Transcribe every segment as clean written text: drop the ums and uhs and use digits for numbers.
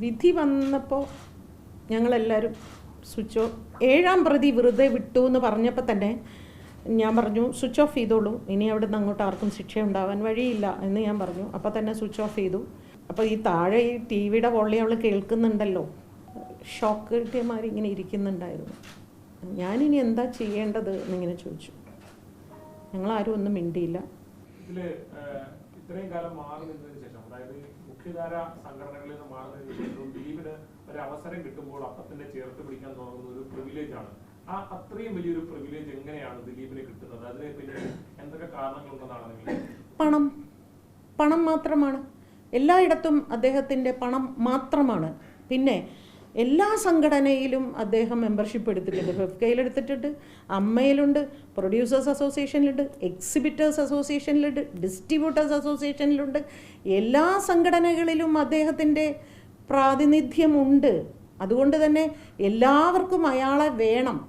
വിധി വന്നപ്പോൾ ഞങ്ങളെല്ലാവരും സ്വിച്ച് ഓഫ്, 7-ാം പ്രതി വെറുതെ വിട്ടു എന്ന് പറഞ്ഞപ്പോൾ തന്നെ ഞാൻ പറഞ്ഞു സ്വിച്ച് ഓഫ് ചെയ്തോളൂ, ഇനി അവിടെ നിന്ന് അങ്ങോട്ട് ആർക്കും ശിക്ഷ ഉണ്ടാവാൻ വഴിയില്ല എന്ന് ഞാൻ പറഞ്ഞു. അപ്പോൾ തന്നെ സ്വിച്ച് ഓഫ് ചെയ്തു. അപ്പോൾ ഈ താഴെ ഈ ടി വിയുടെ വോളി അവൾ കേൾക്കുന്നുണ്ടല്ലോ, ഷോക്ക് കിട്ടിയമാതിരി ഇങ്ങനെ ഇരിക്കുന്നുണ്ടായിരുന്നു. ഞാനിനി എന്താ ചെയ്യേണ്ടത് എന്നിങ്ങനെ ചോദിച്ചു. ഞങ്ങളാരും ഒന്നും മിണ്ടിയില്ല. ഇത്രയും കാലം മാറി നിന്നതിന് ശേഷം, അതായത് മുഖ്യധാര സംഘടനകളിൽ നിന്ന് മാറുന്നതിന് ശേഷം ദിലീപിന് ഒരു അവസരം കിട്ടുമ്പോൾ അപ്പം തന്നെ ചേർത്ത് പിടിക്കാൻ തോന്നുന്ന ഒരു പ്രിവിലേജ് ആണ്. ആ അത്രയും വലിയൊരു പ്രിവിലേജ് എങ്ങനെയാണ് ദിലീപിന് കിട്ടുന്നത്? അതിന് പിന്നെ എന്തൊക്കെ കാരണങ്ങളുണ്ടെന്നാണ് നിങ്ങൾ? പണം മാത്രമാണ്. എല്ലായിടത്തും അദ്ദേഹത്തിൻ്റെ പണം മാത്രമാണ്. പിന്നെ എല്ലാ സംഘടനയിലും അദ്ദേഹം മെമ്പർഷിപ്പ് എടുത്തിട്ടുണ്ട്. ഫെഫ്കയിൽ എടുത്തിട്ടുണ്ട്, അമ്മയിലുണ്ട്, പ്രൊഡ്യൂസേഴ്സ് അസോസിയേഷനിലുണ്ട്, എക്സിബിറ്റേഴ്സ് അസോസിയേഷനിലുണ്ട്, ഡിസ്ട്രിബ്യൂട്ടേഴ്സ് അസോസിയേഷനിലുണ്ട്. എല്ലാ സംഘടനകളിലും അദ്ദേഹത്തിൻ്റെ പ്രാതിനിധ്യമുണ്ട്. അതുകൊണ്ട് തന്നെ എല്ലാവർക്കും അയാളെ വേണം.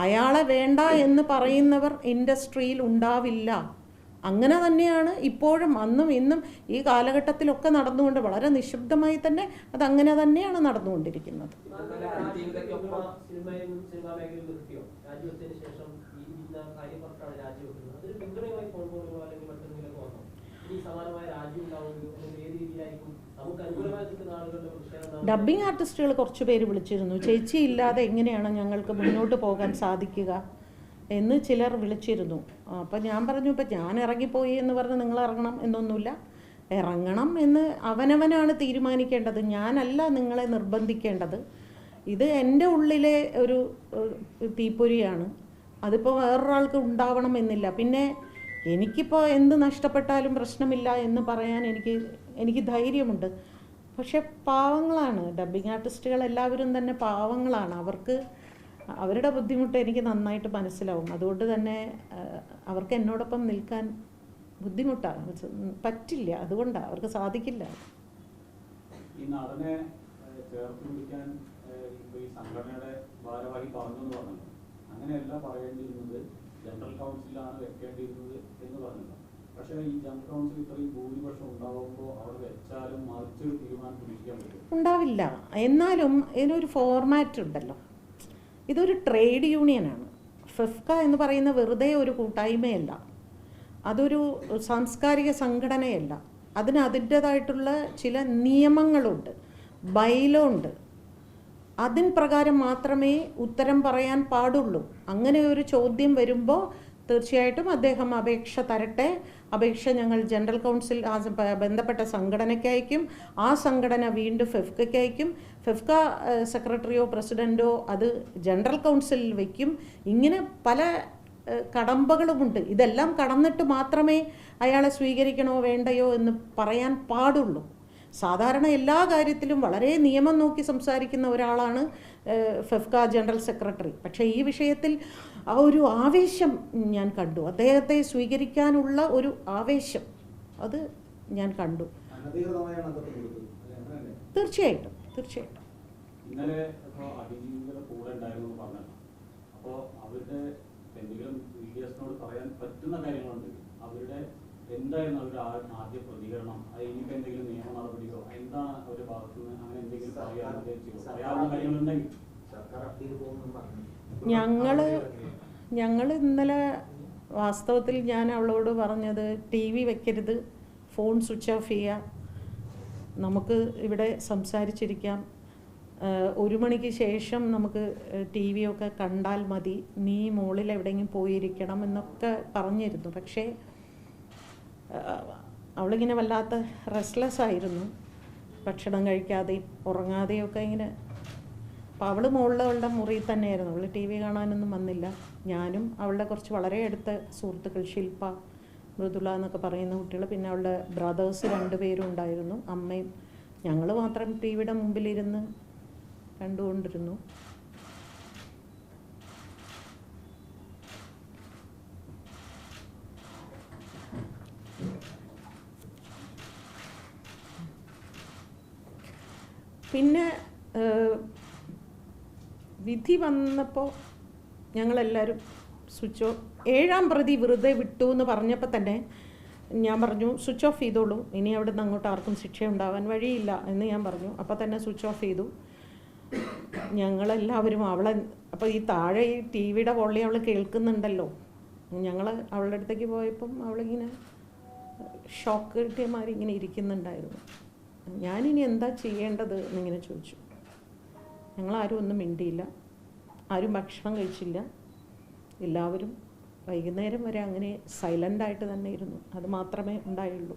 അയാളെ വേണ്ട എന്ന് പറയുന്നവർ ഇൻഡസ്ട്രിയിൽ ഉണ്ടാവില്ല. അങ്ങനെ തന്നെയാണ് ഇപ്പോഴും അന്നും ഇന്നും ഈ കാലഘട്ടത്തിലൊക്കെ നടന്നുകൊണ്ട്, വളരെ നിശബ്ദമായി തന്നെ അതങ്ങനെ തന്നെയാണ് നടന്നുകൊണ്ടിരിക്കുന്നത്. ഡബ്ബിംഗ് ആർട്ടിസ്റ്റുകൾ കുറച്ച് പേര് വിളിച്ചിരുന്നു. ചേച്ചി ഇല്ലാതെ എങ്ങനെയാണ് ഞങ്ങൾക്ക് മുന്നോട്ട് പോകാൻ സാധിക്കുക എന്ന് ചിലർ വിളിച്ചിരുന്നു. അപ്പം ഞാൻ പറഞ്ഞു, ഇപ്പം ഞാൻ ഇറങ്ങിപ്പോയി എന്ന് പറഞ്ഞ് നിങ്ങൾ ഇറങ്ങണം എന്നൊന്നുമില്ല. ഇറങ്ങണം എന്ന് അവനവനാണ് തീരുമാനിക്കേണ്ടത്, ഞാനല്ല നിങ്ങളെ നിർബന്ധിക്കേണ്ടത്. ഇത് എൻ്റെ ഉള്ളിലെ ഒരു തീപ്പൊരിയാണ്. അതിപ്പോൾ വേറൊരാൾക്ക് ഉണ്ടാവണം എന്നില്ല. പിന്നെ എനിക്കിപ്പോൾ എന്ത് നഷ്ടപ്പെട്ടാലും പ്രശ്നമില്ല എന്ന് പറയാൻ എനിക്ക് ധൈര്യമുണ്ട്. പക്ഷെ പാവങ്ങളാണ് ഡബ്ബിംഗ് ആർട്ടിസ്റ്റുകൾ, എല്ലാവരും തന്നെ പാവങ്ങളാണ്. അവരുടെ ബുദ്ധിമുട്ട് എനിക്ക് നന്നായിട്ട് മനസ്സിലാവും. അതുകൊണ്ട് തന്നെ അവർക്ക് എന്നോടൊപ്പം നിൽക്കാൻ ബുദ്ധിമുട്ടാണ്, പറ്റില്ല. അതുകൊണ്ടാണ്, അവർക്ക് സാധിക്കില്ല. ഈ നടനെ ചേർത്ത് പിടിക്കാൻ ഈ സംഘടനയുടെ ഭാരവാഹി പറഞ്ഞു എന്ന് പറഞ്ഞല്ലോ, അങ്ങനെയല്ല പറയേണ്ടിയിരുന്നത്, ജനറൽ കൗൺസിലാണ് വെക്കേണ്ടിയിരുന്നത് എന്ന് പറഞ്ഞല്ലോ. പക്ഷേ ഈ ജനറൽ കൗൺസിൽ ഇത്രയും ഭൂരിപക്ഷം ഉണ്ടാവുമ്പോൾ അവിടെ വെച്ചാലും മറിച്ചൊരു തീരുമാനം പിടിക്കാൻ പറ്റും? ഉണ്ടാവില്ല. എന്നാലും ഇതിനൊരു ഫോർമാറ്റ് ഉണ്ടല്ലോ. ഇതൊരു ട്രേഡ് യൂണിയനാണ്. ഫെഫ്ക എന്ന് പറയുന്ന വെറുതെ ഒരു കൂട്ടായ്മയല്ല, അതൊരു സാംസ്കാരിക സംഘടനയല്ല. അതിൻ്റേതായിട്ടുള്ള ചില നിയമങ്ങളുണ്ട്, ബൈലോ ഉണ്ട്. അതിന് പ്രകാരം മാത്രമേ ഉത്തരം പറയാൻ പാടുള്ളൂ. അങ്ങനെ ഒരു ചോദ്യം വരുമ്പോൾ തീർച്ചയായിട്ടും അദ്ദേഹം അപേക്ഷ തരട്ടെ. അപേക്ഷ ഞങ്ങൾ ജനറൽ കൗൺസിൽ ബന്ധപ്പെട്ട സംഘടനയ്ക്ക് അയക്കും. ആ സംഘടന വീണ്ടും ഫെഫ്കയ്ക്ക് അയക്കും. ഫെഫ്ക സെക്രട്ടറിയോ പ്രസിഡൻറ്റോ അത് ജനറൽ കൗൺസിലിൽ വയ്ക്കും. ഇങ്ങനെ പല കടമ്പകളുമുണ്ട്. ഇതെല്ലാം കടന്നിട്ട് മാത്രമേ അയാളെ സ്വീകരിക്കണോ വേണ്ടയോ എന്ന് പറയാൻ പാടുള്ളൂ. സാധാരണ എല്ലാ കാര്യത്തിലും വളരെ നിയമം നോക്കി സംസാരിക്കുന്ന ഒരാളാണ് ഫെഫ്ക ജനറൽ സെക്രട്ടറി. പക്ഷേ ഈ വിഷയത്തിൽ ആ ഒരു ആവേശം ഞാൻ കണ്ടു. അദ്ദേഹത്തെ സ്വീകരിക്കാനുള്ള ഒരു ആവേശം അത് ഞാൻ കണ്ടു. തീർച്ചയായിട്ടും. ഇന്നലെ അതിജീവികളുടെ കൂടെ ഉണ്ടായിരുന്നു പറഞ്ഞല്ലോ. അപ്പോൾ അവരുടെ എന്തെങ്കിലും വീഡിയോസിനോട് പറയാൻ പറ്റുന്ന കാര്യങ്ങളുണ്ട്. അവരുടെ എന്തായിരുന്നു അവരുടെ ആദ്യ പ്രതികരണം? ഇനിയിപ്പോൾ എന്തെങ്കിലും നിയമ നടപടിയോ എന്താണ് അവരുടെ ഭാഗത്തുനിന്ന് അങ്ങനെ എന്തെങ്കിലും പറയാവുന്ന കാര്യങ്ങളുണ്ടെങ്കിൽ? ഞങ്ങൾ ഇന്നലെ വാസ്തവത്തിൽ ഞാൻ അവളോട് പറഞ്ഞത്, ടി വി വെക്കരുത്, ഫോൺ സ്വിച്ച് ഓഫ് ചെയ്യുക, നമുക്ക് ഇവിടെ സംസാരിച്ചിരിക്കാം, 1 മണിക്ക് ശേഷം നമുക്ക് ടി വിയൊക്കെ കണ്ടാൽ മതി, നീ മുകളിൽ എവിടെയെങ്കിലും പോയിരിക്കണം എന്നൊക്കെ പറഞ്ഞിരുന്നു. പക്ഷേ അവളിങ്ങനെ വല്ലാത്ത റെസ്റ്റ്ലെസ് ആയിരുന്നു, ഭക്ഷണം കഴിക്കാതെയും ഉറങ്ങാതെയും ഒക്കെ ഇങ്ങനെ. അപ്പോൾ അവൾ അവളുടെ മുറിയിൽ തന്നെയായിരുന്നു, അവൾ ടി വി കാണാനൊന്നും വന്നില്ല. ഞാനും അവളുടെ കുറച്ച് വളരെ അടുത്ത സുഹൃത്തുക്കൾ, ശില്പ, മൃദുല എന്നൊക്കെ പറയുന്ന കുട്ടികൾ, പിന്നെ അവളുടെ ബ്രദേഴ്സ് 2 പേരും ഉണ്ടായിരുന്നു, അമ്മയും. ഞങ്ങൾ മാത്രം ടി വിയുടെ മുമ്പിലിരുന്ന് കണ്ടുകൊണ്ടിരുന്നു. പിന്നെ വിധി വന്നപ്പോൾ ഞങ്ങളെല്ലാവരും സ്വിച്ച് ഓഫ്, 7-ാം പ്രതി വെറുതെ വിട്ടു എന്ന് പറഞ്ഞപ്പോൾ തന്നെ ഞാൻ പറഞ്ഞു സ്വിച്ച് ഓഫ് ചെയ്തോളൂ, ഇനി അവിടെ നിന്ന് അങ്ങോട്ട് ആർക്കും ശിക്ഷ ഉണ്ടാവാൻ വഴിയില്ല എന്ന് ഞാൻ പറഞ്ഞു. അപ്പോൾ തന്നെ സ്വിച്ച് ഓഫ് ചെയ്തു. ഞങ്ങളെല്ലാവരും അവളെ, അപ്പോൾ ഈ താഴെ ഈ ടി വിയുടെ വോളി അവൾ കേൾക്കുന്നുണ്ടല്ലോ. ഞങ്ങൾ അവളുടെ അടുത്തേക്ക് പോയപ്പം അവളിങ്ങനെ ഷോക്ക് കിട്ടിയമാതിരി ഇങ്ങനെ ഇരിക്കുന്നുണ്ടായിരുന്നു. ഞാനിനി എന്താ ചെയ്യേണ്ടത് എന്നിങ്ങനെ ചോദിച്ചു. ഞങ്ങളാരും ഒന്നും മിണ്ടിയില്ല, ആരും ഭക്ഷണം കഴിച്ചില്ല. എല്ലാവരും വൈകുന്നേരം വരെ അങ്ങനെ സൈലൻ്റായിട്ട് തന്നെ ഇരുന്നു. അത് മാത്രമേ ഉണ്ടായുള്ളൂ.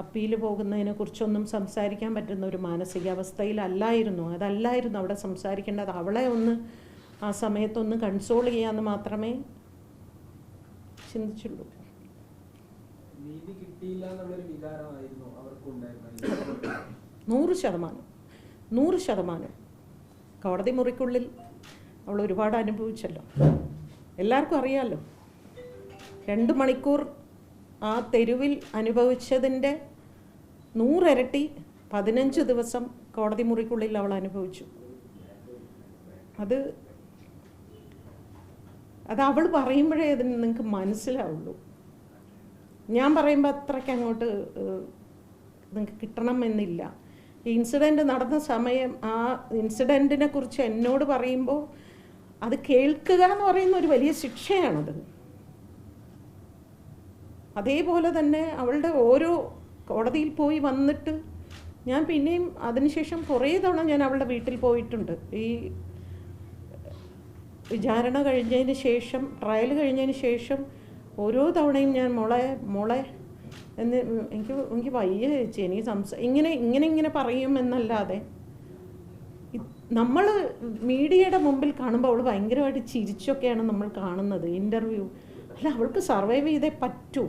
അപ്പീൽ പോകുന്നതിനെ കുറിച്ചൊന്നും സംസാരിക്കാൻ പറ്റുന്ന ഒരു മാനസികാവസ്ഥയിലല്ലായിരുന്നു. അതല്ലായിരുന്നു അവിടെ സംസാരിക്കേണ്ടത്. അവളെ ഒന്ന് ആ സമയത്തൊന്ന് കൺസോൾ ചെയ്യാമെന്ന് മാത്രമേ ചിന്തിച്ചുള്ളൂ. നീതി കിട്ടിയില്ല എന്നുള്ളൊരു വികാരമായിരുന്നു അവർക്കുണ്ടായിരുന്നത്. 100% കോടതി മുറിക്കുള്ളിൽ അവൾ ഒരുപാട് അനുഭവിച്ചല്ലോ. എല്ലാവർക്കും അറിയാമല്ലോ. 2 മണിക്കൂർ ആ തെരുവിൽ അനുഭവിച്ചതിൻ്റെ 100 ഇരട്ടി 15 ദിവസം കോടതി മുറിക്കുള്ളിൽ അവൾ അനുഭവിച്ചു. അത് അവൾ പറയുമ്പോഴേ അതിന് നിങ്ങൾക്ക് മനസ്സിലാവുള്ളൂ. ഞാൻ പറയുമ്പോൾ അത്രയ്ക്ക് അങ്ങോട്ട് നിങ്ങൾക്ക് കിട്ടണം എന്നില്ല. ഈ ഇൻസിഡൻറ്റ് നടന്ന സമയം, ആ ഇൻസിഡൻറ്റിനെ കുറിച്ച് എന്നോട് പറയുമ്പോൾ അത് കേൾക്കുക എന്ന് പറയുന്ന ഒരു വലിയ ശിക്ഷയാണത്. അതേപോലെ തന്നെ അവളുടെ ഓരോ കോടതിയിൽ പോയി വന്നിട്ട് ഞാൻ പിന്നെയും അതിനുശേഷം കുറേ തവണ ഞാൻ അവളുടെ വീട്ടിൽ പോയിട്ടുണ്ട്. ഈ വിചാരണ കഴിഞ്ഞതിന് ശേഷം, ട്രയൽ കഴിഞ്ഞതിന് ശേഷം ഓരോ തവണയും ഞാൻ മോളെ എന്ന് എനിക്ക് വയ്യ ചേച്ചി, എനിക്ക് ഇങ്ങനെ പറയും എന്നല്ലാതെ, നമ്മൾ മീഡിയയുടെ മുമ്പിൽ കാണുമ്പോൾ അവൾ ഭയങ്കരമായിട്ട് ചിരിച്ചൊക്കെയാണ് നമ്മൾ കാണുന്നത് ഇൻ്റർവ്യൂ. അല്ല, അവൾക്ക് സർവൈവ് ചെയ്തേ പറ്റൂ.